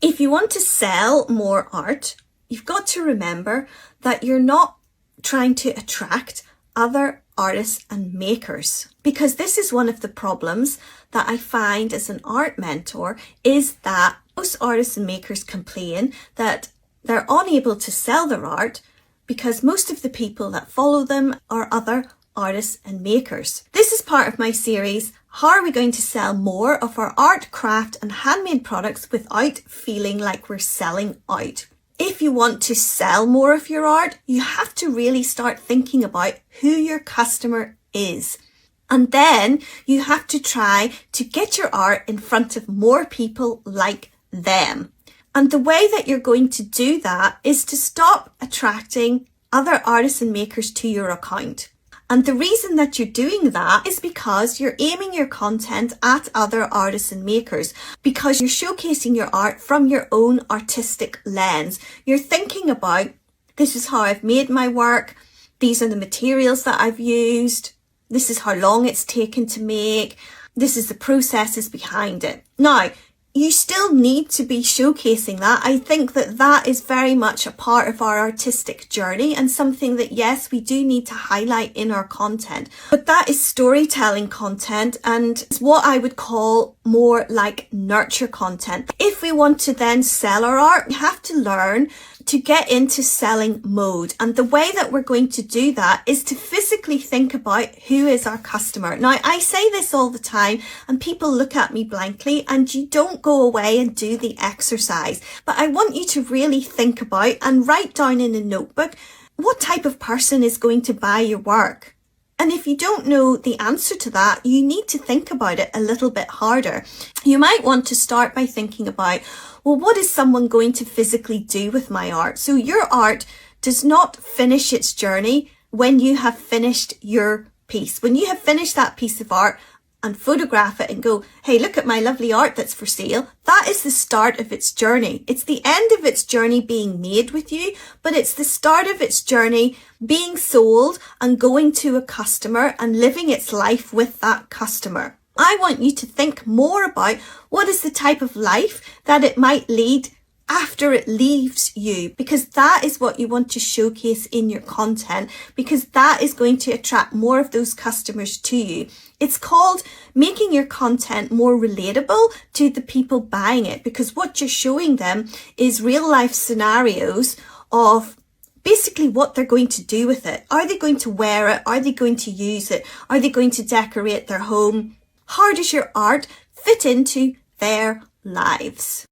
If you want to sell more art, you've got to remember that you're not trying to attract other artists and makers, because this is one of the problems that I find as an art mentor, is that most artists and makers complain that they're unable to sell their art because most of the people that follow them are other artists and makers. This is part of my series, how are we going to sell more of our art, craft and handmade products without feeling like we're selling out? If you want to sell more of your art, you have to really start thinking about who your customer is. And then you have to try to get your art in front of more people like them. And the way that you're going to do that is to stop attracting other artists and makers to your account. And the reason that you're doing that is because you're aiming your content at other artists and makers, because you're showcasing your art from your own artistic lens. You're thinking about, this is how I've made my work, these are the materials that I've used, this is how long it's taken to make, this is the processes behind it. Now, you still need to be showcasing that. I think that that is very much a part of our artistic journey and something that, yes, we do need to highlight in our content. But that is storytelling content, and it's what I would call more like nurture content. If we want to then sell our art, we have to learn to get into selling mode. And the way that we're going to do that is to physically think about who is our customer. Now, I say this all the time and people look at me blankly, and you don't go away and do the exercise. But I want you to really think about and write down in a notebook, what type of person is going to buy your work? And if you don't know the answer to that, you need to think about it a little bit harder. You might want to start by thinking about, well, what is someone going to physically do with my art? So your art does not finish its journey when you have finished your piece. When you have finished that piece of art and photograph it and go, hey, look at my lovely art that's for sale. That is the start of its journey. It's the end of its journey being made with you, but it's the start of its journey being sold and going to a customer and living its life with that customer. I want you to think more about what is the type of life that it might lead after it leaves you, because that is what you want to showcase in your content, because that is going to attract more of those customers to you. It's called making your content more relatable to the people buying it, because what you're showing them is real life scenarios of basically what they're going to do with it. Are they going to wear it? Are they going to use it? Are they going to decorate their home? How does your art fit into their lives?